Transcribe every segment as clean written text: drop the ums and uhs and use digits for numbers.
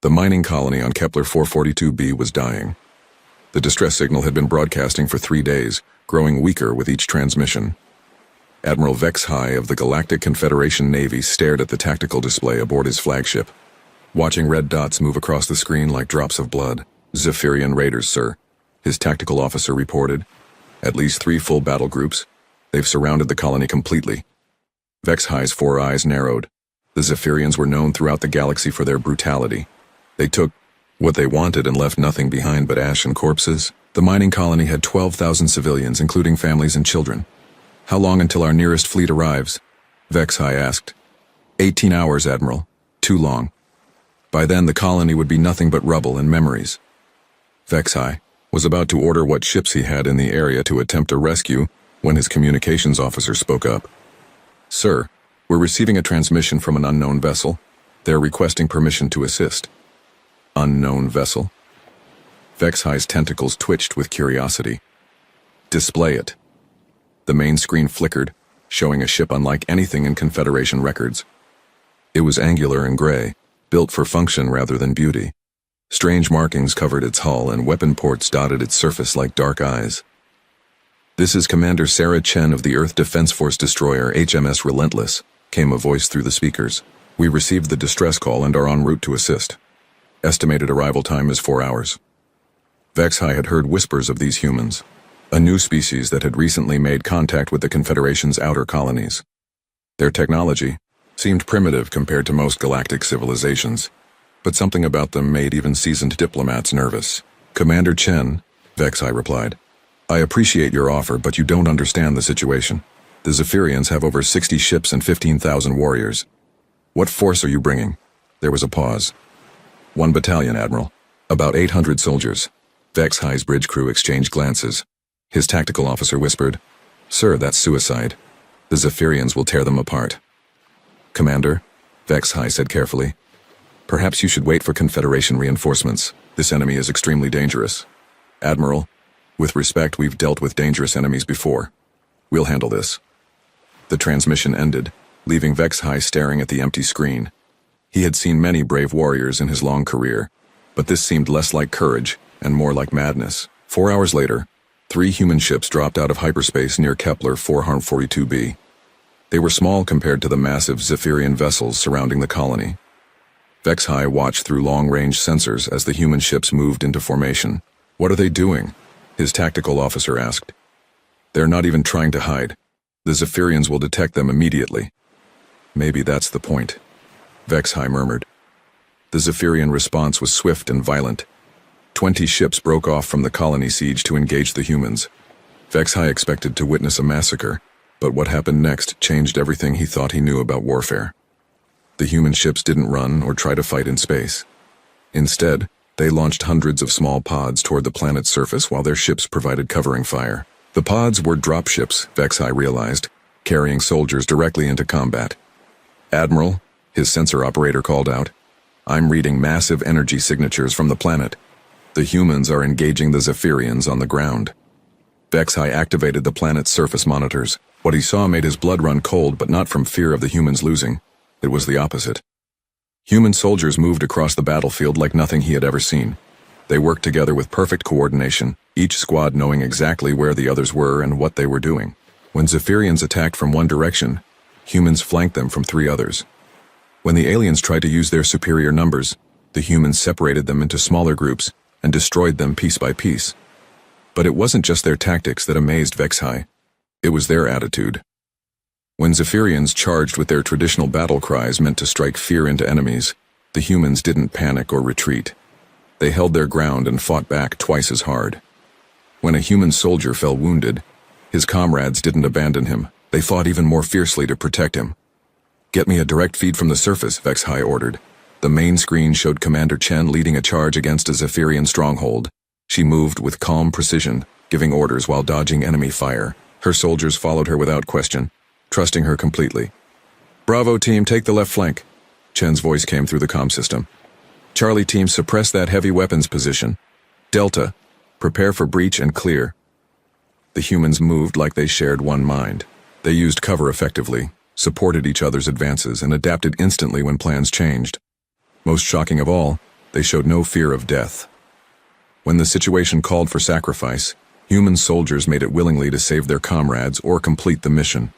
The mining colony on Kepler 442b was dying. The distress signal had been broadcasting for 3 days, growing weaker with each transmission. Admiral Vex High of the Galactic Confederation Navy stared at the tactical display aboard his flagship, watching red dots move across the screen like drops of blood. Zephyrian raiders, sir, his tactical officer reported. At least 3 full battle groups. They've surrounded the colony completely. Vex High's 4 eyes narrowed. The Zephyrians were known throughout the galaxy for their brutality. They took what they wanted and left nothing behind but ash and corpses. The mining colony had 12,000 civilians, including families and children. How long until our nearest fleet arrives? Vex High asked. 18 hours, Admiral. Too long. By then, the colony would be nothing but rubble and memories. Vex High was about to order what ships he had in the area to attempt a rescue when his communications officer spoke up. Sir, we're receiving a transmission from an unknown vessel. They're requesting permission to assist. Unknown vessel? Vex High's tentacles twitched with curiosity. Display it. The main screen flickered, showing a ship unlike anything in Confederation records. It was angular and gray, built for function rather than beauty. Strange markings covered its hull and weapon ports dotted its surface like dark eyes. This is Commander Sarah Chen of the Earth Defense Force destroyer HMS Relentless, came a voice through the speakers. We received the distress call and are en route to assist. Estimated arrival time is 4 hours. Vex High had heard whispers of these humans, a new species that had recently made contact with the Confederation's outer colonies. Their technology seemed primitive compared to most galactic civilizations, but something about them made even seasoned diplomats nervous. Commander Chen, Vex High replied, I appreciate your offer, but you don't understand the situation. The Zephyrians have over 60 ships and 15,000 warriors. What force are you bringing? There was a pause. 1 battalion, Admiral. About 800 soldiers. Vex High's bridge crew exchanged glances. His tactical officer whispered, Sir, that's suicide. The Zephyrians will tear them apart. Commander, Vex High said carefully, perhaps you should wait for Confederation reinforcements. This enemy is extremely dangerous. Admiral, with respect, we've dealt with dangerous enemies before. We'll handle this. The transmission ended, leaving Vex High staring at the empty screen. He had seen many brave warriors in his long career, but this seemed less like courage and more like madness. 4 hours later, 3 human ships dropped out of hyperspace near Kepler 442b. They were small compared to the massive Zephyrian vessels surrounding the colony. Vex High watched through long-range sensors as the human ships moved into formation. What are they doing? His tactical officer asked. They're not even trying to hide. The Zephyrians will detect them immediately. Maybe that's the point, Vex High murmured. The Zephyrian response was swift and violent. 20 ships broke off from the colony siege to engage the humans. Vex High expected to witness a massacre, but what happened next changed everything he thought he knew about warfare. The human ships didn't run or try to fight in space. Instead, they launched hundreds of small pods toward the planet's surface while their ships provided covering fire. The pods were dropships, Vex High realized, carrying soldiers directly into combat. Admiral, his sensor operator called out, I'm reading massive energy signatures from the planet. The humans are engaging the Zephyrians on the ground. Vex High activated the planet's surface monitors. What he saw made his blood run cold, but not from fear of the humans losing. It was the opposite. Human soldiers moved across the battlefield like nothing he had ever seen. They worked together with perfect coordination, each squad knowing exactly where the others were and what they were doing. When Zephyrians attacked from one direction, humans flanked them from 3 others. When the aliens tried to use their superior numbers, the humans separated them into smaller groups and destroyed them piece by piece. But it wasn't just their tactics that amazed Vex High. It was their attitude. When Zephyrians charged with their traditional battle cries meant to strike fear into enemies, the humans didn't panic or retreat. They held their ground and fought back twice as hard. When a human soldier fell wounded, his comrades didn't abandon him. They fought even more fiercely to protect him. Get me a direct feed from the surface, Vex High ordered. The main screen showed Commander Chen leading a charge against a Zephyrian stronghold. She moved with calm precision, giving orders while dodging enemy fire. Her soldiers followed her without question, trusting her completely. Bravo team, take the left flank. Chen's voice came through the comm system. Charlie team, suppress that heavy weapons position. Delta, prepare for breach and clear. The humans moved like they shared one mind. They used cover effectively, supported each other's advances, and adapted instantly when plans changed. Most shocking of all, They showed no fear of death. When the situation called for sacrifice, human soldiers made it willingly to save their comrades or complete the mission.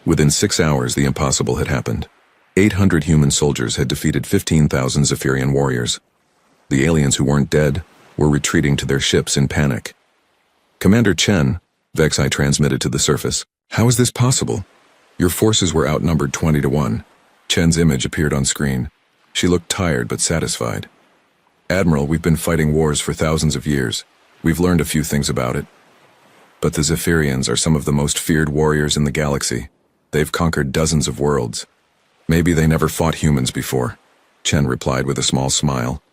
Within 6 hours, the impossible had happened. 800 human soldiers had defeated 15,000 Zephyrian warriors. The aliens who weren't dead were retreating to their ships in panic. Commander Chen, Vexai transmitted to the surface. How is this possible? Your forces were outnumbered 20 to 1. Chen's image appeared on screen. She looked tired but satisfied. Admiral, we've been fighting wars for thousands of years. We've learned a few things about it. But the Zephyrians are some of the most feared warriors in the galaxy. They've conquered dozens of worlds. Maybe they never fought humans before, Chen replied with a small smile.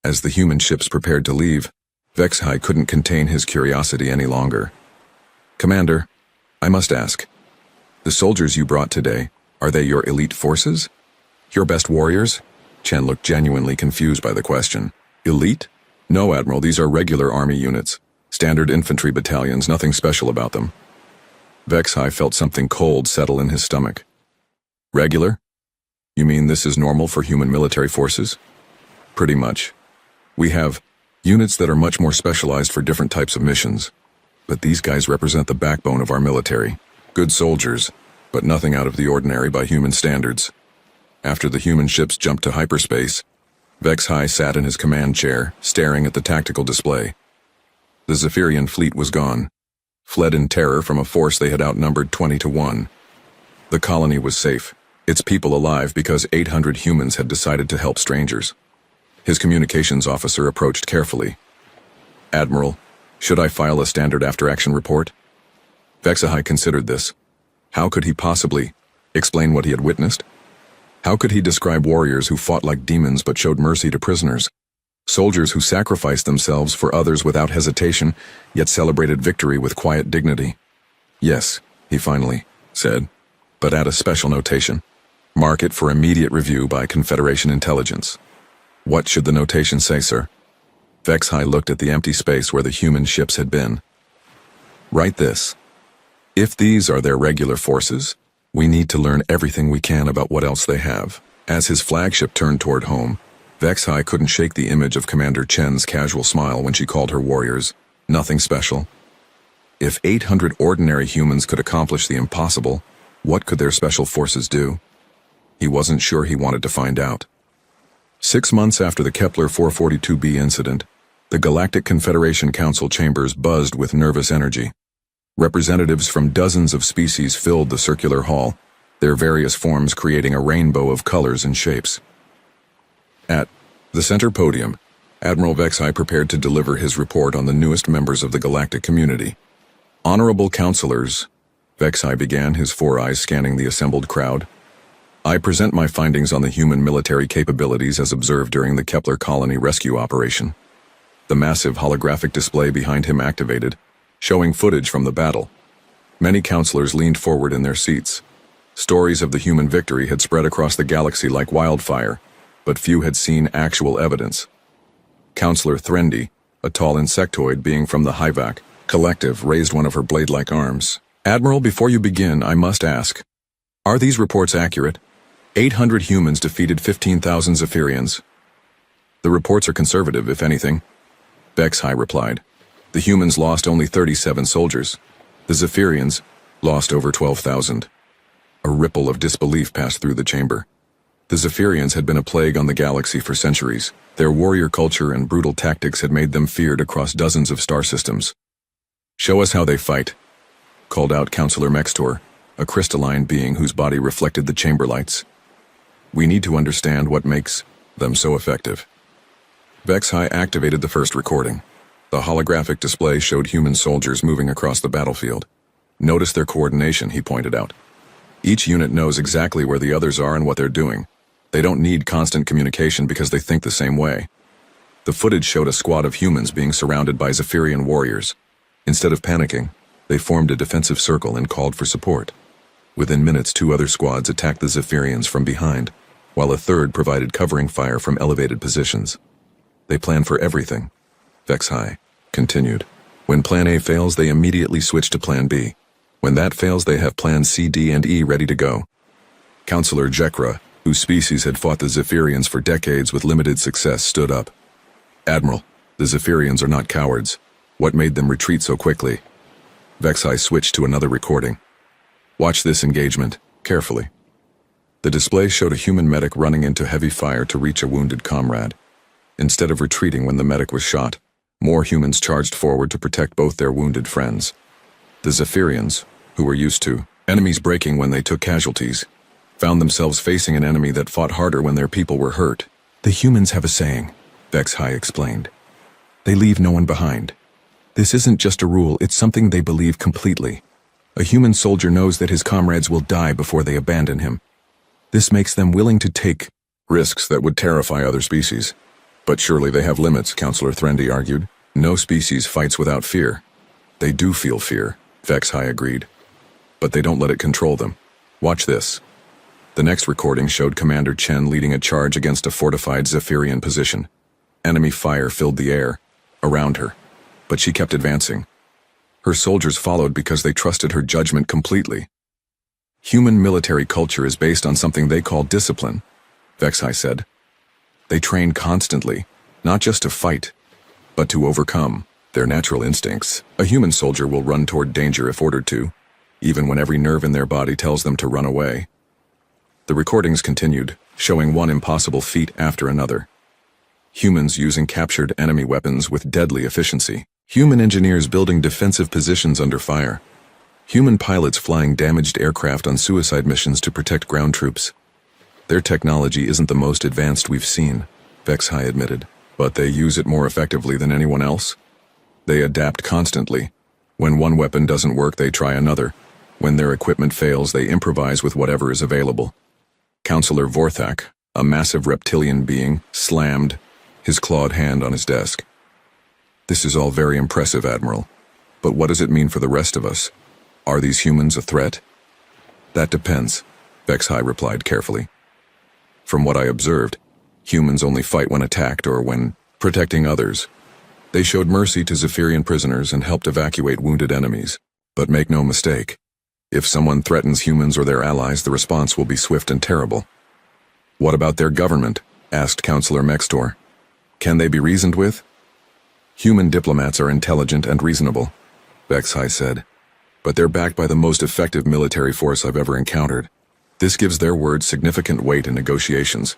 As the human ships prepared to leave, Vexai couldn't contain his curiosity any longer. Commander, I must ask, the soldiers you brought today, are they your elite forces? Your best warriors? Chen looked genuinely confused by the question. Elite? No, Admiral, these are regular army units. Standard infantry battalions, nothing special about them. Vexai felt something cold settle in his stomach. Regular? You mean this is normal for human military forces? Pretty much. We have units that are much more specialized for different types of missions. But these guys represent the backbone of our military. Good soldiers, but nothing out of the ordinary by human standards. After the human ships jumped to hyperspace, Vexai sat in his command chair, staring at the tactical display. The Zephyrian fleet was gone, fled in terror from a force they had outnumbered 20 to 1. The colony was safe, its people alive because 800 humans had decided to help strangers. His communications officer approached carefully. Admiral, should I file a standard after-action report? Vexai considered this. How could he possibly explain what he had witnessed? How could he describe warriors who fought like demons but showed mercy to prisoners? Soldiers who sacrificed themselves for others without hesitation, yet celebrated victory with quiet dignity. Yes, he finally said, but add a special notation. Mark it for immediate review by Confederation intelligence. What should the notation say, sir? Vexai looked at the empty space where the human ships had been. Write this. If these are their regular forces, we need to learn everything we can about what else they have. As his flagship turned toward home, Vexai couldn't shake the image of Commander Chen's casual smile when she called her warriors nothing special. If 800 ordinary humans could accomplish the impossible, what could their special forces do? He wasn't sure he wanted to find out. 6 months after the Kepler 442b incident, the Galactic Confederation Council chambers buzzed with nervous energy. Representatives from dozens of species filled the circular hall, their various forms creating a rainbow of colors and shapes. At the center podium, Admiral Vexai prepared to deliver his report on the newest members of the galactic community. Honorable counselors, Vexai began, his 4 eyes scanning the assembled crowd. I present my findings on the human military capabilities as observed during the Kepler colony rescue operation. The massive holographic display behind him activated, showing footage from the battle. Many counselors leaned forward in their seats. Stories of the human victory had spread across the galaxy like wildfire, but few had seen actual evidence. Counselor Threndi, a tall insectoid being from the Hyvac collective, raised one of her blade-like arms. Admiral, before you begin, I must ask, are these reports accurate? 800 humans defeated 15,000 Zephyrians. The reports are conservative, if anything. Vexai replied. The humans lost only 37 soldiers. The Zephyrians lost over 12,000. A ripple of disbelief passed through the chamber. The Zephyrians had been a plague on the galaxy for centuries. Their warrior culture and brutal tactics had made them feared across dozens of star systems. Show us how they fight, called out Counselor Mextor, a crystalline being whose body reflected the chamber lights. We need to understand what makes them so effective. Vexai activated the first recording. The holographic display showed human soldiers moving across the battlefield. Notice their coordination, he pointed out. Each unit knows exactly where the others are and what they're doing. They don't need constant communication because they think the same way. The footage showed a squad of humans being surrounded by Zephyrian warriors. Instead of panicking, they formed a defensive circle and called for support. Within minutes, 2 other squads attacked the Zephyrians from behind, while a third provided covering fire from elevated positions. They plan for everything, Vexai continued. When Plan A fails, they immediately switch to Plan B. When that fails, they have Plans C, D, and E ready to go. Counselor Jekra, whose species had fought the Zephyrians for decades with limited success, stood up. "Admiral, the Zephyrians are not cowards. What made them retreat so quickly?" Vexai switched to another recording. "Watch this engagement, carefully." The display showed a human medic running into heavy fire to reach a wounded comrade. Instead of retreating when the medic was shot, more humans charged forward to protect both their wounded friends. The Zephyrians, who were used to enemies breaking when they took casualties, found themselves facing an enemy that fought harder when their people were hurt. "The humans have a saying," Vexai explained. "They leave no one behind. This isn't just a rule, it's something they believe completely. A human soldier knows that his comrades will die before they abandon him. This makes them willing to take risks that would terrify other species. But surely they have limits," Counselor Threndy argued. "No species fights without fear." "They do feel fear," Vexai agreed. "But they don't let it control them. Watch this." The next recording showed Commander Chen leading a charge against a fortified Zephyrian position. Enemy fire filled the air around her, but she kept advancing. Her soldiers followed because they trusted her judgment completely. "Human military culture is based on something they call discipline," Vexai said. "They train constantly, not just to fight, but to overcome their natural instincts. A human soldier will run toward danger if ordered to, even when every nerve in their body tells them to run away." The recordings continued, showing one impossible feat after another. Humans using captured enemy weapons with deadly efficiency. Human engineers building defensive positions under fire. Human pilots flying damaged aircraft on suicide missions to protect ground troops. "Their technology isn't the most advanced we've seen," Vexai admitted, "but they use it more effectively than anyone else. They adapt constantly. When one weapon doesn't work, they try another. When their equipment fails, they improvise with whatever is available." Counselor Vorthak, a massive reptilian being, slammed his clawed hand on his desk. "This is all very impressive, Admiral. But what does it mean for the rest of us? Are these humans a threat?" "That depends," Vexai replied carefully. "From what I observed, humans only fight when attacked or when protecting others. They showed mercy to Zephyrian prisoners and helped evacuate wounded enemies. But make no mistake, if someone threatens humans or their allies, the response will be swift and terrible." "What about their government?" asked Counselor Mextor. "Can they be reasoned with?" "Human diplomats are intelligent and reasonable," Vexai said, "but they're backed by the most effective military force I've ever encountered. This gives their words significant weight in negotiations."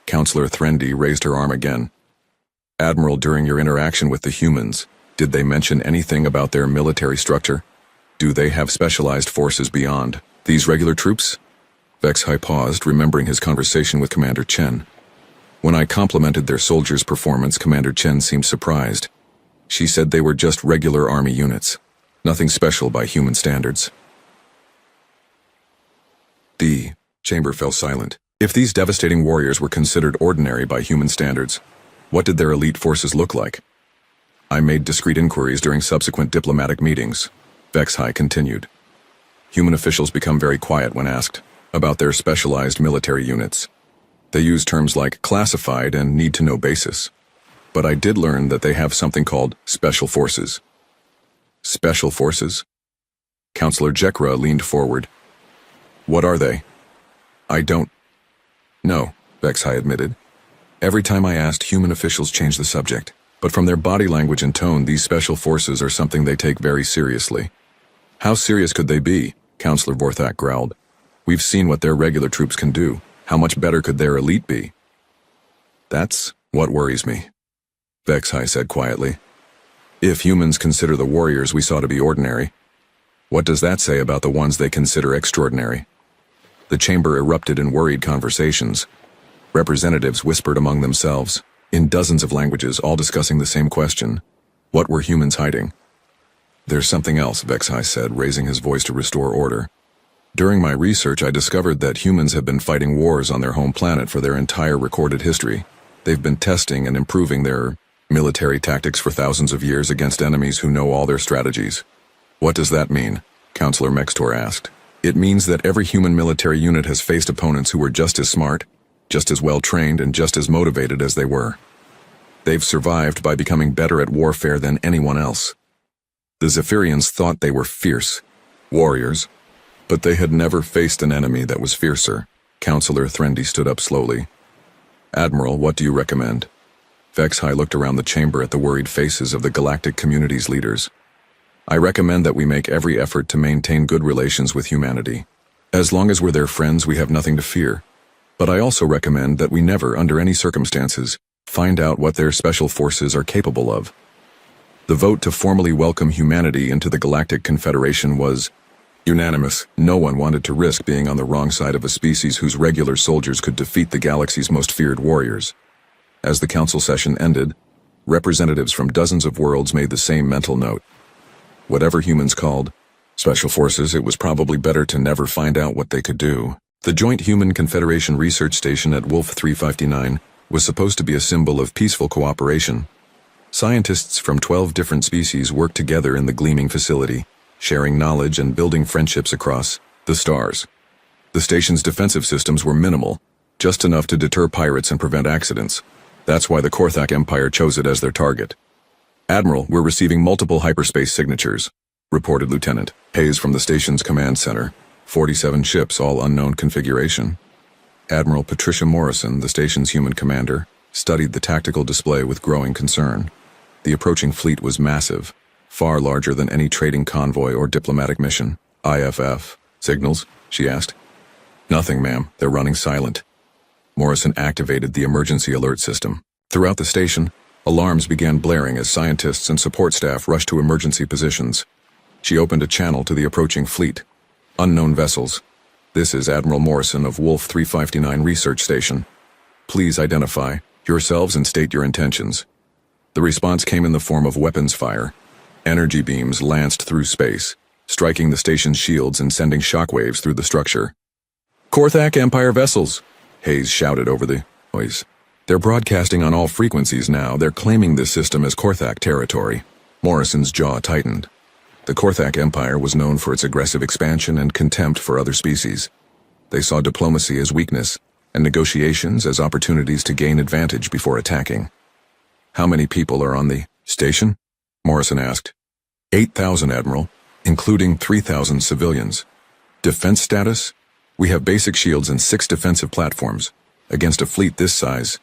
Counselor Threndy raised her arm again. "Admiral, during your interaction with the humans, did they mention anything about their military structure? Do they have specialized forces beyond these regular troops?" Vexai paused, remembering his conversation with Commander Chen. When I complimented their soldiers' performance, Commander Chen seemed surprised. She said they were just regular army units, nothing special by human standards. The chamber fell silent. If these devastating warriors were considered ordinary by human standards, what did their elite forces look like? "I made discreet inquiries during subsequent diplomatic meetings," Vexai continued. "Human officials become very quiet when asked about their specialized military units. They use terms like classified and need-to-know basis. But I did learn that they have something called special forces." "Special forces?" Counselor Jekra leaned forward. "What are they?" "I don't know," Vexai admitted. Every time I asked, human officials changed the subject. But from their body language and tone, these special forces are something they take very seriously. "How serious could they be?" Counselor Vorthak growled. "We've seen what their regular troops can do. How much better could their elite be?" "That's what worries me," Vexai said quietly. "If humans consider the warriors we saw to be ordinary, what does that say about the ones they consider extraordinary?" The chamber erupted in worried conversations. Representatives whispered among themselves, in dozens of languages, all discussing the same question. What were humans hiding? "There's something else," Vexai said, raising his voice to restore order. "During my research, I discovered that humans have been fighting wars on their home planet for their entire recorded history. They've been testing and improving their military tactics for thousands of years against enemies who know all their strategies." "What does that mean?" Counselor Mextor asked. "It means that every human military unit has faced opponents who were just as smart, just as well-trained, and just as motivated as they were. They've survived by becoming better at warfare than anyone else. The Zephyrians thought they were fierce warriors, but they had never faced an enemy that was fiercer. Counselor Threndy stood up slowly. Admiral, what do you recommend? Vex-High looked around the chamber at the worried faces of the Galactic community's leaders. I recommend that we make every effort to maintain good relations with humanity. As long as we're their friends, we have nothing to fear. But I also recommend that we never, under any circumstances, find out what their special forces are capable of. The vote to formally welcome humanity into the Galactic Confederation was unanimous. No one wanted to risk being on the wrong side of a species whose regular soldiers could defeat the galaxy's most feared warriors. As the council session ended, representatives from dozens of worlds made the same mental note. Whatever humans called special forces, it was probably better to never find out what they could do. The Joint Human Confederation Research Station at Wolf 359 was supposed to be a symbol of peaceful cooperation. Scientists from 12 different species worked together in the gleaming facility, sharing knowledge and building friendships across the stars. The station's defensive systems were minimal, just enough to deter pirates and prevent accidents. That's why the Korthak Empire chose it as their target. Admiral, we're receiving multiple hyperspace signatures, reported Lieutenant Hayes from the station's command center. 47 ships, all unknown configuration. Admiral Patricia Morrison, the station's human commander, studied the tactical display with growing concern. The approaching fleet was massive, far larger than any trading convoy or diplomatic mission. IFF. Signals? She asked. Nothing, ma'am. They're running silent. Morrison activated the emergency alert system. Throughout the station, alarms began blaring as scientists and support staff rushed to emergency positions. She opened a channel to the approaching fleet. Unknown vessels. This is Admiral Morrison of Wolf 359 Research Station. Please identify yourselves and state your intentions. The response came in the form of weapons fire. Energy beams lanced through space, striking the station's shields and sending shockwaves through the structure. Korthak Empire vessels, Hayes shouted over the noise. They're broadcasting on all frequencies now. They're claiming this system as Korthak territory. Morrison's jaw tightened. The Korthak Empire was known for its aggressive expansion and contempt for other species. They saw diplomacy as weakness and negotiations as opportunities to gain advantage before attacking. How many people are on the station? Morrison asked. 8,000, Admiral, including 3,000 civilians. Defense status? We have basic shields and 6 defensive platforms. Against a fleet this size.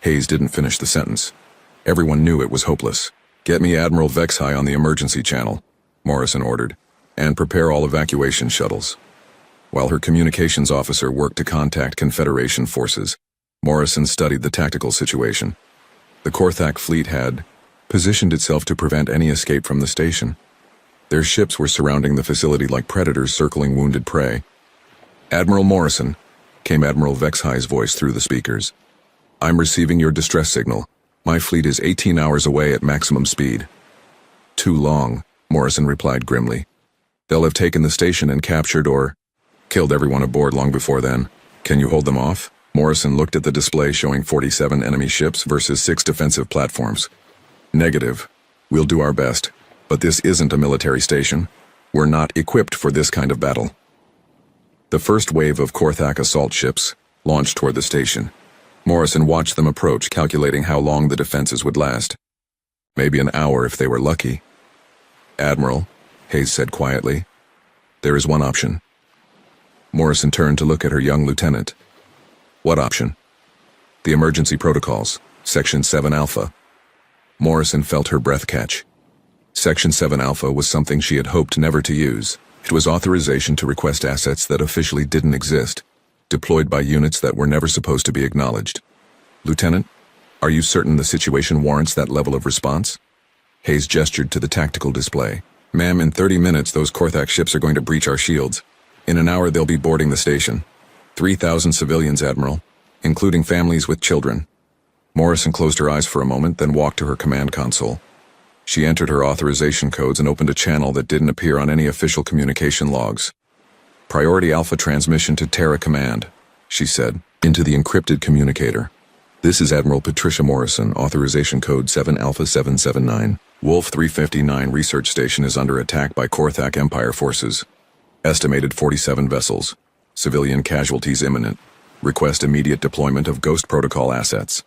Hayes didn't finish the sentence. Everyone knew it was hopeless. Get me Admiral Vex-High on the emergency channel, Morrison ordered, and prepare all evacuation shuttles. While her communications officer worked to contact Confederation forces, Morrison studied the tactical situation. The Korthak fleet had positioned itself to prevent any escape from the station. Their ships were surrounding the facility like predators circling wounded prey. Admiral Morrison, came Admiral Vex-High's voice through the speakers. I'm receiving your distress signal. My fleet is 18 hours away at maximum speed. Too long, Morrison replied grimly. They'll have taken the station and captured or killed everyone aboard long before then. Can you hold them off? Morrison looked at the display showing 47 enemy ships versus 6 defensive platforms. Negative. We'll do our best. But this isn't a military station. We're not equipped for this kind of battle. The first wave of Korthak assault ships launched toward the station. Morrison watched them approach, calculating how long the defenses would last. Maybe an hour if they were lucky. Admiral, Hayes said quietly, there is one option. Morrison turned to look at her young lieutenant. What option? The emergency protocols, Section 7 Alpha. Morrison felt her breath catch. Section 7 Alpha was something she had hoped never to use. It was authorization to request assets that officially didn't exist, deployed by units that were never supposed to be acknowledged. Lieutenant, are you certain the situation warrants that level of response? Hayes gestured to the tactical display. Ma'am, in 30 minutes those Korthak ships are going to breach our shields. In an hour they'll be boarding the station. 3,000 civilians, Admiral, including families with children. Morrison closed her eyes for a moment, then walked to her command console. She entered her authorization codes and opened a channel that didn't appear on any official communication logs. Priority Alpha transmission to Terra Command, she said, into the encrypted communicator. This is Admiral Patricia Morrison, authorization code 7 Alpha 779. Wolf 359 Research Station is under attack by Korthak Empire forces. Estimated 47 vessels. Civilian casualties imminent. Request immediate deployment of Ghost Protocol assets.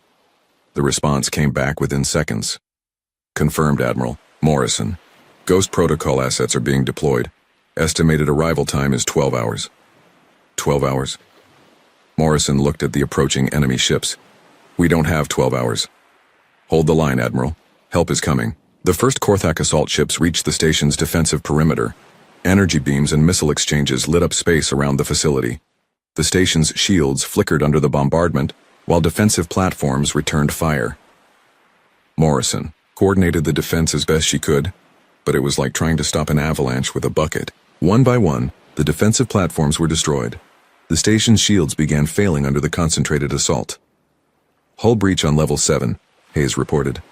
The response came back within seconds. Confirmed, Admiral. Morrison. Ghost Protocol assets are being deployed. Estimated arrival time is 12 hours. 12 hours? Morrison looked at the approaching enemy ships. We don't have 12 hours. Hold the line, Admiral. Help is coming. The first Korthak assault ships reached the station's defensive perimeter. Energy beams and missile exchanges lit up space around the facility. The station's shields flickered under the bombardment, while defensive platforms returned fire. Morrison coordinated the defense as best she could, but it was like trying to stop an avalanche with a bucket. One by one, the defensive platforms were destroyed. The station's shields began failing under the concentrated assault. Hull breach on level 7, Hayes reported.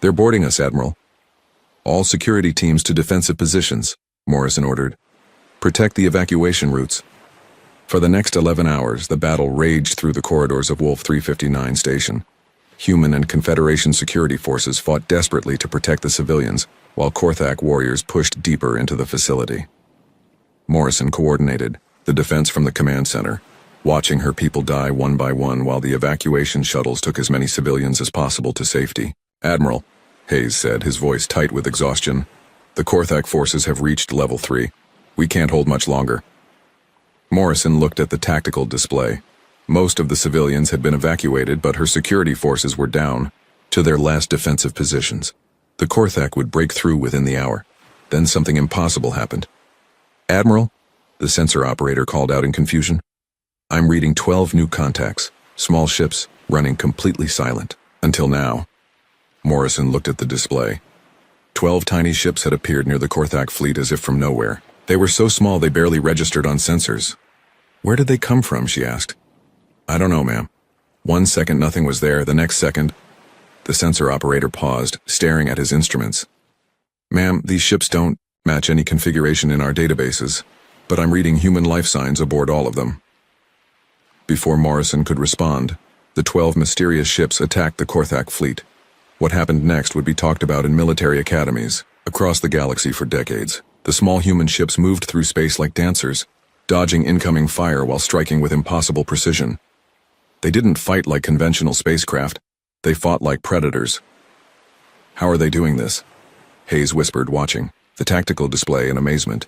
They're boarding us, Admiral. All security teams to defensive positions, Morrison ordered. Protect the evacuation routes. For the next 11 hours, the battle raged through the corridors of Wolf 359 station. Human and Confederation security forces fought desperately to protect the civilians, while Korthak warriors pushed deeper into the facility. Morrison coordinated the defense from the command center, watching her people die one by one while the evacuation shuttles took as many civilians as possible to safety. Admiral, Hayes said, his voice tight with exhaustion, the Korthak forces have reached level 3. We can't hold much longer. Morrison looked at the tactical display. Most of the civilians had been evacuated, but her security forces were down to their last defensive positions. The Korthak would break through within the hour. Then something impossible happened. Admiral, the sensor operator called out in confusion. I'm reading 12 new contacts, small ships, running completely silent. Until now. Morrison looked at the display. 12 tiny ships had appeared near the Korthak fleet as if from nowhere. They were so small they barely registered on sensors. Where did they come from, she asked. I don't know, ma'am. 1 second nothing was there, the next second. The sensor operator paused, staring at his instruments. Ma'am, these ships don't match any configuration in our databases, but I'm reading human life signs aboard all of them. Before Morrison could respond, the 12 mysterious ships attacked the Korthak fleet. What happened next would be talked about in military academies across the galaxy for decades. The small human ships moved through space like dancers, dodging incoming fire while striking with impossible precision. They didn't fight like conventional spacecraft. They fought like predators. How are they doing this? Hayes whispered, watching the tactical display in amazement.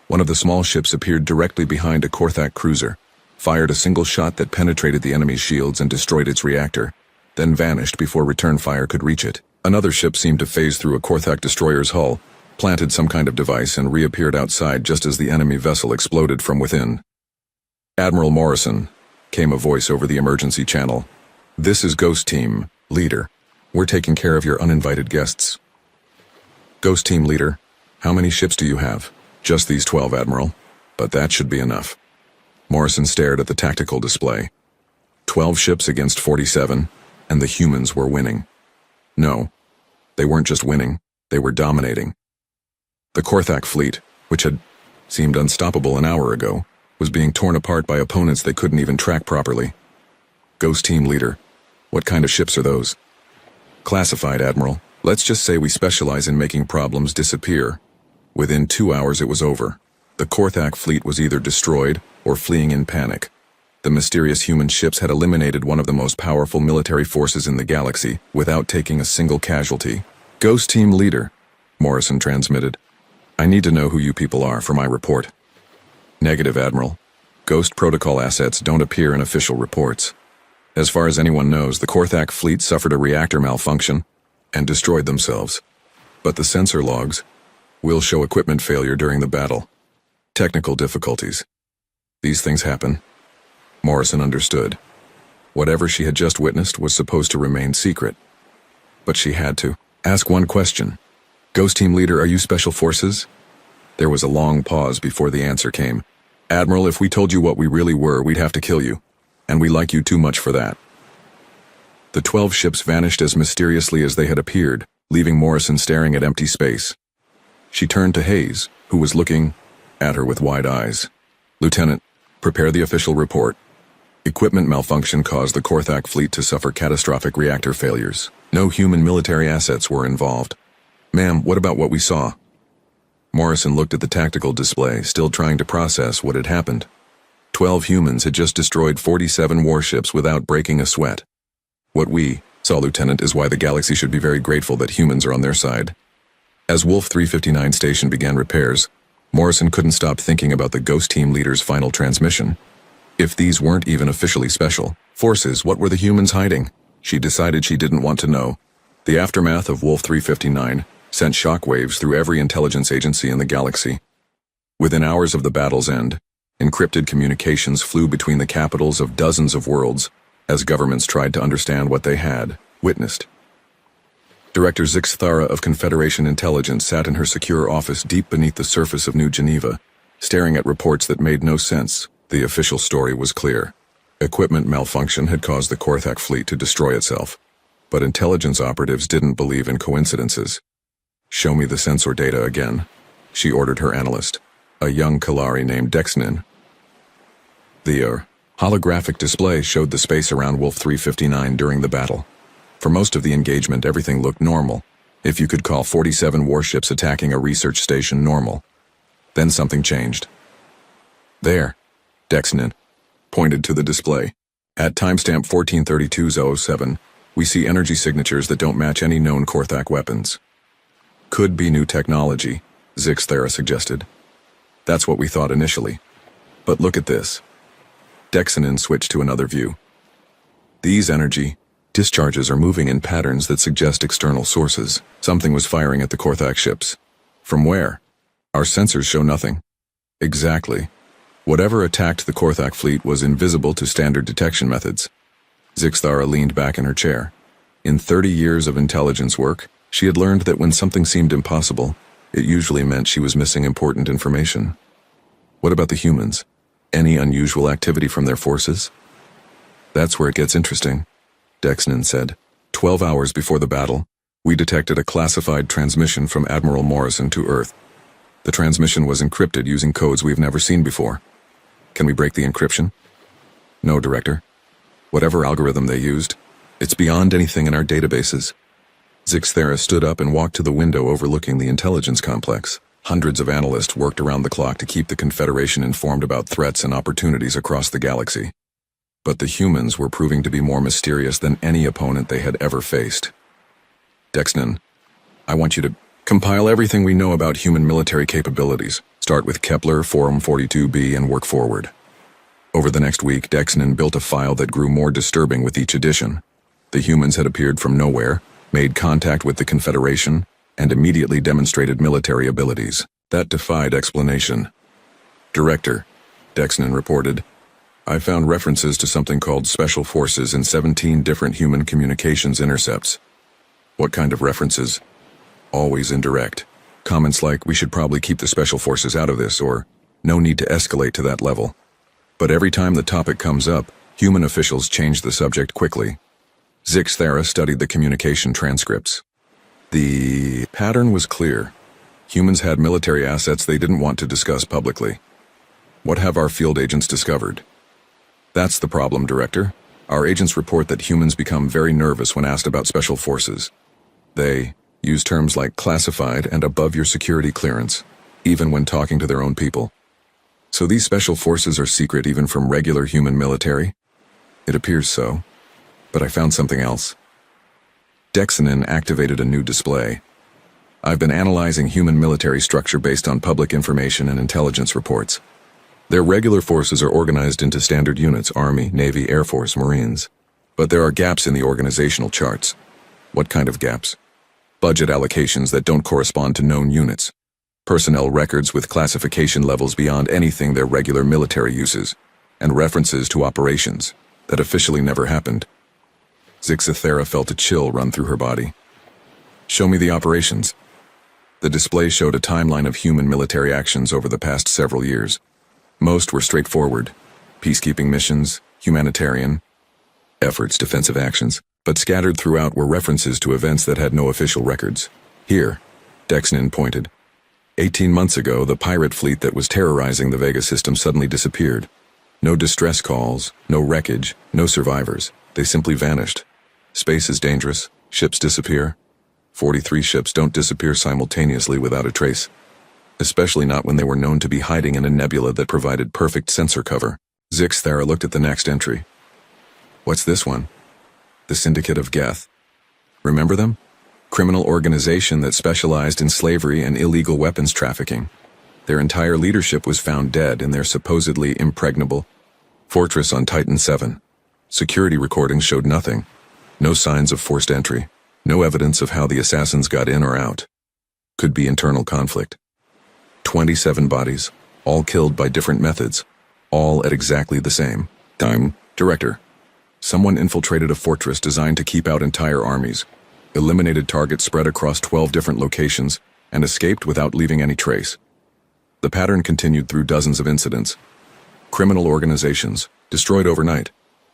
One of the small ships appeared directly behind a Korthak cruiser, fired a single shot that penetrated the enemy's shields and destroyed its reactor, then vanished before return fire could reach it. Another ship seemed to phase through a Korthak destroyer's hull, planted some kind of device, and reappeared outside just as the enemy vessel exploded from within. Admiral Morrison, came a voice over the emergency channel. This is Ghost Team, Leader. We're taking care of your uninvited guests. Ghost Team Leader, how many ships do you have? Just these 12, Admiral. But that should be enough. Morrison stared at the tactical display. 12 ships against 47, and the humans were winning. No, they weren't just winning, they were dominating. The Korthak fleet, which had seemed unstoppable an hour ago, was being torn apart by opponents they couldn't even track properly. Ghost Team Leader, what kind of ships are those? Classified, Admiral. Let's just say we specialize in making problems disappear. Within 2 hours it was over. The Korthak fleet was either destroyed or fleeing in panic. The mysterious human ships had eliminated one of the most powerful military forces in the galaxy without taking a single casualty. Ghost Team Leader, Morrison transmitted. I need to know who you people are for my report. Negative, Admiral. Ghost protocol assets don't appear in official reports. As far as anyone knows, the Korthak fleet suffered a reactor malfunction and destroyed themselves. But the sensor logs will show equipment failure during the battle. Technical difficulties. These things happen. Morrison understood. Whatever she had just witnessed was supposed to remain secret. But she had to ask one question. Ghost Team Leader, are you Special Forces? There was a long pause before the answer came. Admiral, if we told you what we really were, we'd have to kill you. And we like you too much for that. The 12 ships vanished as mysteriously as they had appeared, leaving Morrison staring at empty space. She turned to Hayes, who was looking at her with wide eyes. Lieutenant, prepare the official report. Equipment malfunction caused the Korthak fleet to suffer catastrophic reactor failures. No human military assets were involved. Ma'am, what about what we saw? Morrison looked at the tactical display, still trying to process what had happened. 12 humans had just destroyed 47 warships without breaking a sweat. What we saw, Lieutenant, is why the galaxy should be very grateful that humans are on their side. As Wolf 359 station began repairs, Morrison couldn't stop thinking about the Ghost Team Leader's final transmission. If these weren't even officially special forces, what were the humans hiding? She decided she didn't want to know. The aftermath of Wolf 359 sent shockwaves through every intelligence agency in the galaxy. Within hours of the battle's end, encrypted communications flew between the capitals of dozens of worlds as governments tried to understand what they had witnessed. Director Zixthara of Confederation Intelligence sat in her secure office deep beneath the surface of New Geneva, staring at reports that made no sense. The official story was clear. Equipment malfunction had caused the Korthak fleet to destroy itself. But intelligence operatives didn't believe in coincidences. "Show me the sensor data again," she ordered her analyst, a young Kalari named Dexnin. The holographic display showed the space around Wolf 359 during the battle. For most of the engagement, everything looked normal, if you could call 47 warships attacking a research station normal. Then something changed. There, Dexnin pointed to the display. At timestamp 1432-07, we see energy signatures that don't match any known Korthak weapons. Could be new technology, Zixthara suggested. That's what we thought initially. But look at this. Dexnin switched to another view. These energy discharges are moving in patterns that suggest external sources. Something was firing at the Korthak ships. From where? Our sensors show nothing. Exactly. Whatever attacked the Korthak fleet was invisible to standard detection methods. Zixthara leaned back in her chair. In 30 years of intelligence work, she had learned that when something seemed impossible, it usually meant she was missing important information. What about the humans? Any unusual activity from their forces? That's where it gets interesting, Dexnin said. 12 hours before the battle, we detected a classified transmission from Admiral Morrison to Earth. The transmission was encrypted using codes we've never seen before. Can we break the encryption? No, Director. Whatever algorithm they used, it's beyond anything in our databases. Zixthara stood up and walked to the window overlooking the intelligence complex. Hundreds of analysts worked around the clock to keep the Confederation informed about threats and opportunities across the galaxy. But the humans were proving to be more mysterious than any opponent they had ever faced. Dexnin, I want you to compile everything we know about human military capabilities. Start with Kepler, Forum 42b, and work forward. Over the next week, Dexnin built a file that grew more disturbing with each edition. The humans had appeared from nowhere, made contact with the Confederation, and immediately demonstrated military abilities. That defied explanation. Director, Dexnin reported, I found references to something called Special Forces in 17 different human communications intercepts. What kind of references? Always indirect. Comments like, we should probably keep the Special Forces out of this, or no need to escalate to that level. But every time the topic comes up, human officials change the subject quickly. Zixthara studied the communication transcripts. The pattern was clear. Humans had military assets they didn't want to discuss publicly. What have our field agents discovered? That's the problem, Director. Our agents report that humans become very nervous when asked about special forces. They use terms like classified and above your security clearance, even when talking to their own people. So these special forces are secret even from regular human military? It appears so. But I found something else. Dexnin activated a new display. I've been analyzing human military structure based on public information and intelligence reports. Their regular forces are organized into standard units: Army, Navy, Air Force, Marines. But there are gaps in the organizational charts. What kind of gaps? Budget allocations that don't correspond to known units. Personnel records with classification levels beyond anything their regular military uses. And references to operations that officially never happened. Zixthara felt a chill run through her body. Show me the operations. The display showed a timeline of human military actions over the past several years. Most were straightforward. Peacekeeping missions, humanitarian efforts, defensive actions. But scattered throughout were references to events that had no official records. Here, Dexnin pointed. 18 months ago, the pirate fleet that was terrorizing the Vega system suddenly disappeared. No distress calls, no wreckage, no survivors. They simply vanished. Space is dangerous. Ships disappear. 43 ships don't disappear simultaneously without a trace. Especially not when they were known to be hiding in a nebula that provided perfect sensor cover. Zixthara looked at the next entry. What's this one? The Syndicate of Geth. Remember them? Criminal organization that specialized in slavery and illegal weapons trafficking. Their entire leadership was found dead in their supposedly impregnable Fortress on Titan 7. Security recordings showed nothing. No signs of forced entry. No evidence of how the assassins got in or out. Could be internal conflict. 27 bodies, all killed by different methods, all at exactly the same time. Director. Someone infiltrated a fortress designed to keep out entire armies, eliminated targets spread across 12 different locations, and escaped without leaving any trace. The pattern continued through dozens of incidents. Criminal organizations, destroyed overnight.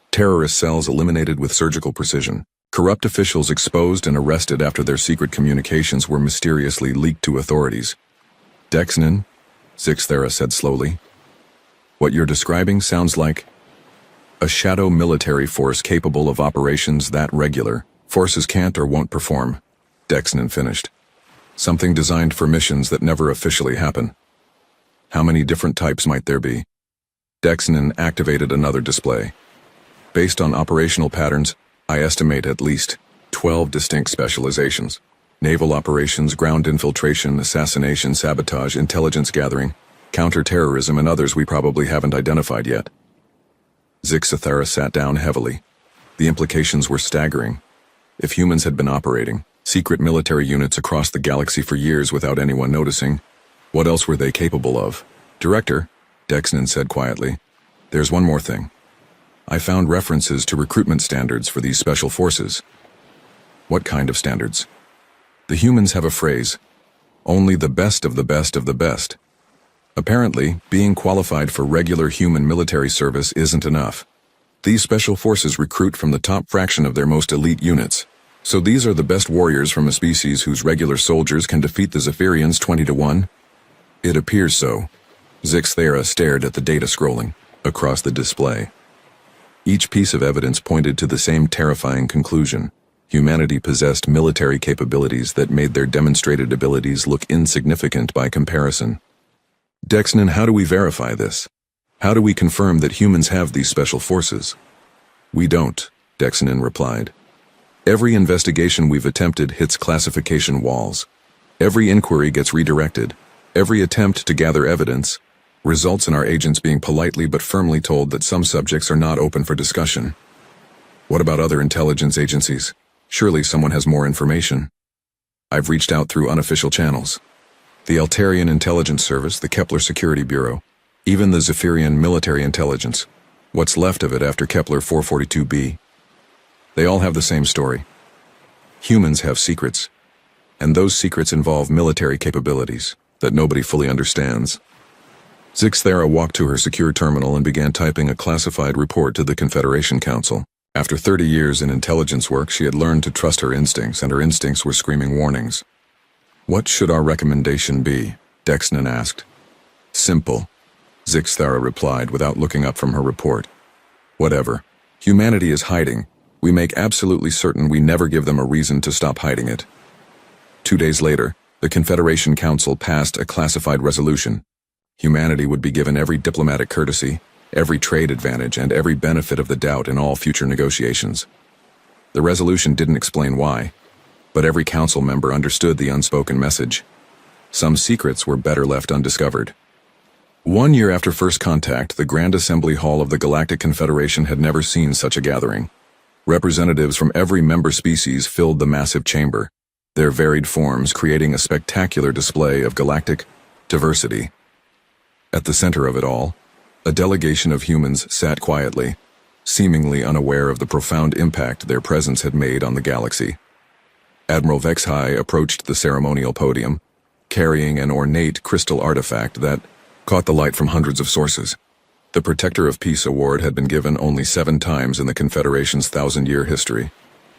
Terrorist cells eliminated with surgical precision. Corrupt officials exposed and arrested after their secret communications were mysteriously leaked to authorities. Dexnin, Zixthera said slowly. What you're describing sounds like a shadow military force capable of operations that regular forces can't or won't perform, Dexnin finished. Something designed for missions that never officially happen. How many different types might there be? Dexnin activated another display. Based on operational patterns, I estimate at least 12 distinct specializations. Naval operations, ground infiltration, assassination, sabotage, intelligence gathering, counter-terrorism, and others we probably haven't identified yet. Zixthera sat down heavily. The implications were staggering. If humans had been operating secret military units across the galaxy for years without anyone noticing, what else were they capable of? Director, Dexnin said quietly, there's one more thing. I found references to recruitment standards for these special forces. What kind of standards? The humans have a phrase, only the best of the best of the best. Apparently, being qualified for regular human military service isn't enough. These special forces recruit from the top fraction of their most elite units. So these are the best warriors from a species whose regular soldiers can defeat the Zephyrians 20-1? It appears so. Zixthera stared at the data scrolling across the display. Each piece of evidence pointed to the same terrifying conclusion. Humanity possessed military capabilities that made their demonstrated abilities look insignificant by comparison. Dexnin, how do we verify this? How do we confirm that humans have these special forces? We don't, Dexnin replied. Every investigation we've attempted hits classification walls. Every inquiry gets redirected. Every attempt to gather evidence results in our agents being politely but firmly told that some subjects are not open for discussion. What about other intelligence agencies? Surely someone has more information. I've reached out through unofficial channels. The Altarian Intelligence Service, the Kepler Security Bureau, even the Zephyrian Military Intelligence. What's left of it after Kepler 442b? They all have the same story. Humans have secrets, and those secrets involve military capabilities that nobody fully understands. Zixthera walked to her secure terminal and began typing a classified report to the Confederation Council. After 30 years in intelligence work, she had learned to trust her instincts, and her instincts were screaming warnings. What should our recommendation be? Dexnin asked. Simple, Zixthera replied without looking up from her report. Whatever. Humanity is hiding. We make absolutely certain we never give them a reason to stop hiding it. 2 days later, the Confederation Council passed a classified resolution. Humanity would be given every diplomatic courtesy, every trade advantage, and every benefit of the doubt in all future negotiations. The resolution didn't explain why, but every council member understood the unspoken message. Some secrets were better left undiscovered. 1 year after first contact, the Grand Assembly Hall of the Galactic Confederation had never seen such a gathering. Representatives from every member species filled the massive chamber, their varied forms creating a spectacular display of galactic diversity. At the center of it all, a delegation of humans sat quietly, seemingly unaware of the profound impact their presence had made on the galaxy. Admiral Vexhai approached the ceremonial podium, carrying an ornate crystal artifact that caught the light from hundreds of sources. The Protector of Peace award had been given only 7 times in the Confederation's 1,000-year history,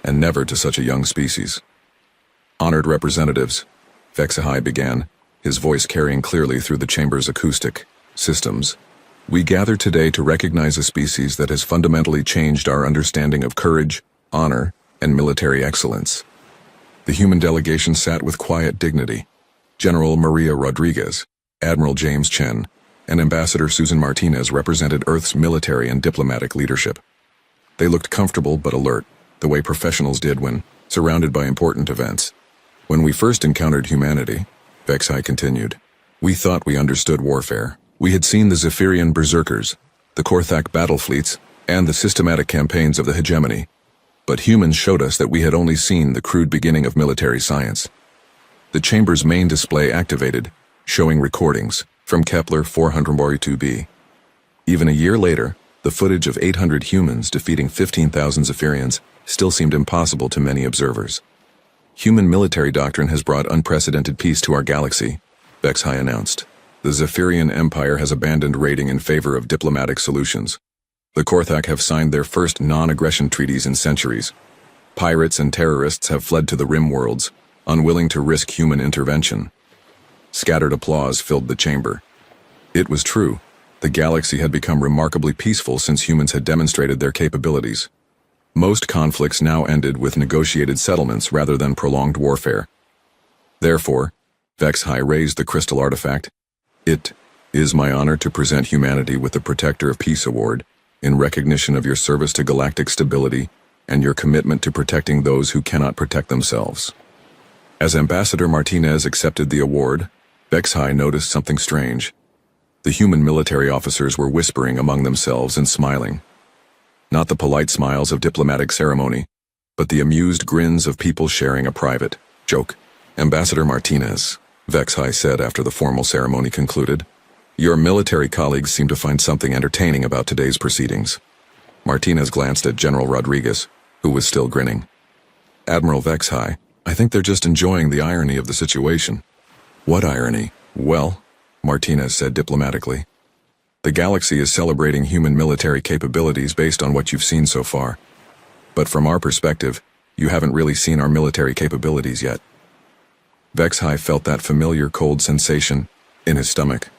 and never to such a young species. Honored representatives, Vexhai began, his voice carrying clearly through the chamber's acoustic systems. We gather today to recognize a species that has fundamentally changed our understanding of courage, honor, and military excellence. The human delegation sat with quiet dignity. General Maria Rodriguez, Admiral James Chen, and Ambassador Susan Martinez represented Earth's military and diplomatic leadership. They looked comfortable but alert, the way professionals did when surrounded by important events. When we first encountered humanity, Vexhai continued, we thought we understood warfare. We had seen the Zephyrian berserkers, the Korthak battle fleets, and the systematic campaigns of the hegemony. But humans showed us that we had only seen the crude beginning of military science. The chamber's main display activated, showing recordings from Kepler 442b. Even a year later, the footage of 800 humans defeating 15,000 Zephyrians still seemed impossible to many observers. Human military doctrine has brought unprecedented peace to our galaxy, Vexhai announced. The Zephyrian Empire has abandoned raiding in favor of diplomatic solutions. The Korthak have signed their first non-aggression treaties in centuries. Pirates and terrorists have fled to the rim worlds, unwilling to risk human intervention. Scattered applause filled the chamber. It was true. The galaxy had become remarkably peaceful since humans had demonstrated their capabilities. Most conflicts now ended with negotiated settlements rather than prolonged warfare. Therefore, Vexhai raised the crystal artifact. It is my honor to present humanity with the Protector of Peace Award in recognition of your service to galactic stability and your commitment to protecting those who cannot protect themselves. As Ambassador Martinez accepted the award, Vexhai noticed something strange. The human military officers were whispering among themselves and smiling. Not the polite smiles of diplomatic ceremony, but the amused grins of people sharing a private joke. Ambassador Martinez, Vexhai said after the formal ceremony concluded, your military colleagues seem to find something entertaining about today's proceedings. Martinez glanced at General Rodriguez, who was still grinning. Admiral Vexhai, I think they're just enjoying the irony of the situation. What irony? Well, Martinez said diplomatically. The galaxy is celebrating human military capabilities based on what you've seen so far. But from our perspective, you haven't really seen our military capabilities yet. Vexhai felt that familiar cold sensation in his stomach.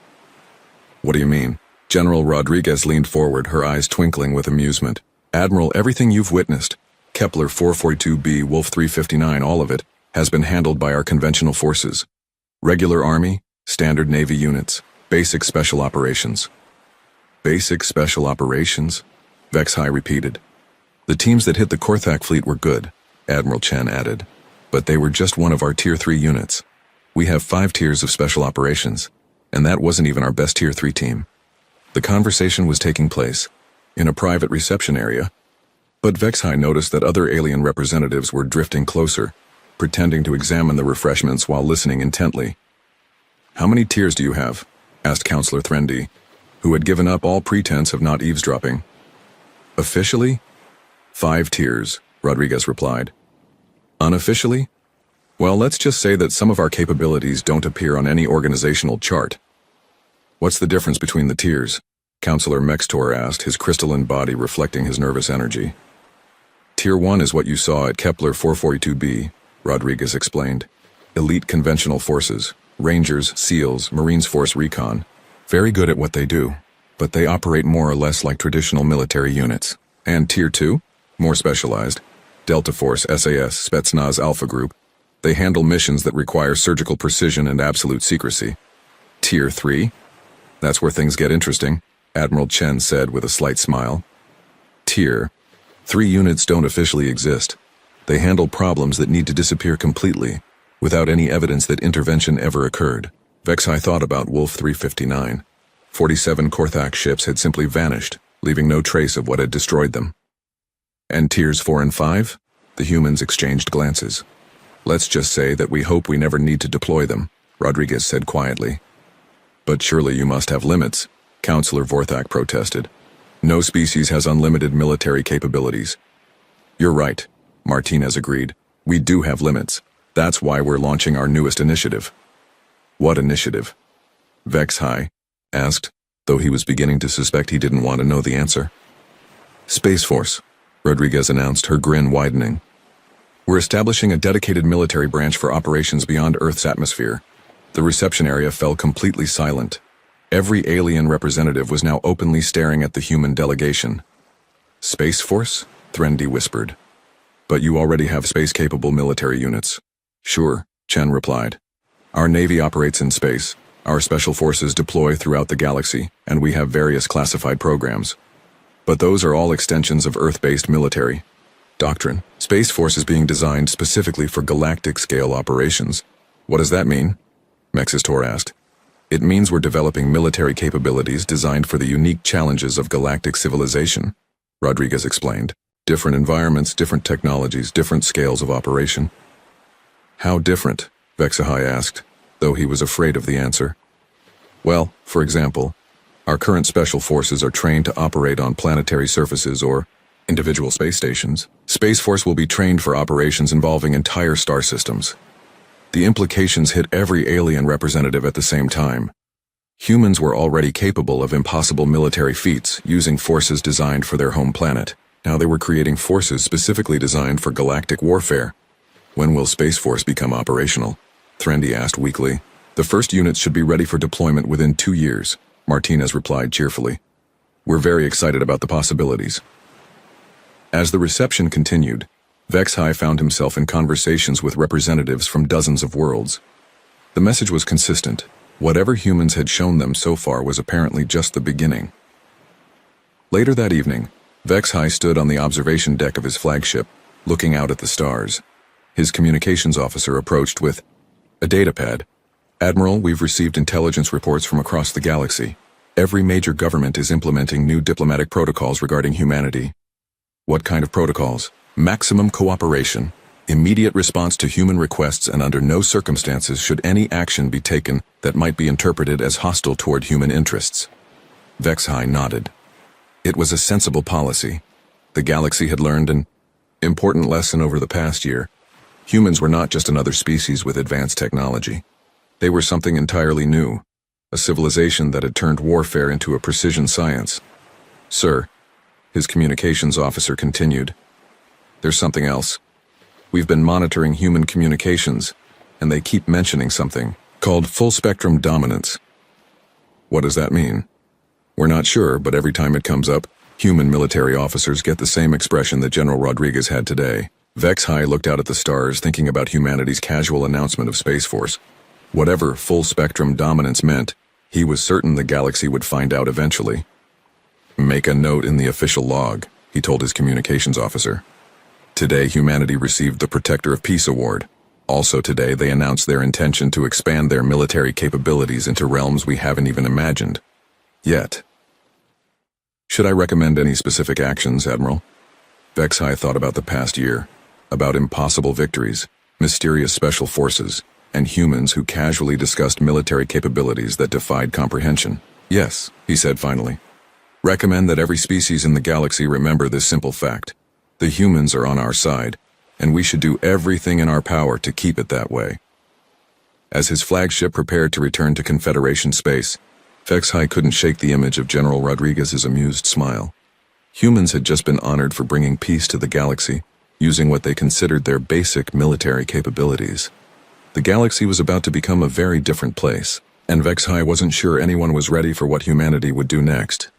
What do you mean? General Rodriguez leaned forward, her eyes twinkling with amusement. Admiral, everything you've witnessed, Kepler 442b, Wolf 359, all of it, has been handled by our conventional forces. Regular Army, standard Navy units, basic special operations. Basic special operations? Vexhai repeated. The teams that hit the Korthak fleet were good, Admiral Chen added. But they were just one of our Tier 3 units. We have 5 tiers of special operations, and that wasn't even our best Tier 3 team. The conversation was taking place in a private reception area, but Vexhai noticed that other alien representatives were drifting closer, pretending to examine the refreshments while listening intently. How many tiers do you have? Asked Counselor Threndi, who had given up all pretense of not eavesdropping. Officially? 5 tiers, Rodriguez replied. Unofficially? Well, let's just say that some of our capabilities don't appear on any organizational chart. What's the difference between the tiers? Counselor Mextor asked, his crystalline body reflecting his nervous energy. Tier 1 is what you saw at Kepler 442b, Rodriguez explained. Elite conventional forces, Rangers, SEALs, Marines Force Recon. Very good at what they do, but they operate more or less like traditional military units. And Tier 2? More specialized. Delta Force, SAS, Spetsnaz Alpha Group. They handle missions that require surgical precision and absolute secrecy. Tier 3? That's where things get interesting, Admiral Chen said with a slight smile. Tier 3 units don't officially exist. They handle problems that need to disappear completely, without any evidence that intervention ever occurred. Vexhai thought about Wolf 359. 47 Korthak ships had simply vanished, leaving no trace of what had destroyed them. And Tiers 4 and 5? The humans exchanged glances. Let's just say that we hope we never need to deploy them, Rodriguez said quietly. But surely you must have limits, Counselor Vorthak protested. No species has unlimited military capabilities. You're right, Martinez agreed. We do have limits. That's why we're launching our newest initiative. What initiative? Vexhai asked, though he was beginning to suspect he didn't want to know the answer. Space Force, Rodriguez announced, her grin widening. We're establishing a dedicated military branch for operations beyond Earth's atmosphere. The reception area fell completely silent. Every alien representative was now openly staring at the human delegation. Space Force? Threndi whispered. But you already have space-capable military units. Sure, Chen replied. Our Navy operates in space. Our special forces deploy throughout the galaxy, and we have various classified programs. But those are all extensions of Earth-based military doctrine. Space Force is being designed specifically for galactic-scale operations. What does that mean? Mexistor asked. It means we're developing military capabilities designed for the unique challenges of galactic civilization, Rodriguez explained. Different environments, different technologies, different scales of operation. How different? Vexahai asked, though he was afraid of the answer. Well, for example, our current special forces are trained to operate on planetary surfaces or individual space stations. Space Force will be trained for operations involving entire star systems. The implications hit every alien representative at the same time. Humans were already capable of impossible military feats using forces designed for their home planet. Now they were creating forces specifically designed for galactic warfare. When will Space Force become operational? Threndi asked weakly. The first units should be ready for deployment within 2 years, Martinez replied cheerfully. We're very excited about the possibilities. As the reception continued, Vexhai found himself in conversations with representatives from dozens of worlds. The message was consistent. Whatever humans had shown them so far was apparently just the beginning. Later that evening, Vexhai stood on the observation deck of his flagship, looking out at the stars. His communications officer approached with a datapad. Admiral, we've received intelligence reports from across the galaxy. Every major government is implementing new diplomatic protocols regarding humanity. What kind of protocols? Maximum cooperation, immediate response to human requests, and under no circumstances should any action be taken that might be interpreted as hostile toward human interests. Vexhai nodded. It was a sensible policy. The galaxy had learned an important lesson over the past year. Humans were not just another species with advanced technology. They were something entirely new, a civilization that had turned warfare into a precision science. Sir, his communications officer continued, there's something else. We've been monitoring human communications, and they keep mentioning something called full-spectrum dominance. What does that mean? We're not sure, but every time it comes up, human military officers get the same expression that General Rodriguez had today. Vexhai looked out at the stars, thinking about humanity's casual announcement of Space Force. Whatever full-spectrum dominance meant, he was certain the galaxy would find out eventually. Make a note in the official log, he told his communications officer. Today, humanity received the Protector of Peace Award. Also today, they announced their intention to expand their military capabilities into realms we haven't even imagined. Yet. Should I recommend any specific actions, Admiral? Vexhai thought about the past year, about impossible victories, mysterious special forces, and humans who casually discussed military capabilities that defied comprehension. Yes, he said finally. Recommend that every species in the galaxy remember this simple fact. The humans are on our side, and we should do everything in our power to keep it that way. As his flagship prepared to return to Confederation space, Vexhai couldn't shake the image of General Rodriguez's amused smile. Humans had just been honored for bringing peace to the galaxy, using what they considered their basic military capabilities. The galaxy was about to become a very different place, and Vexhai wasn't sure anyone was ready for what humanity would do next.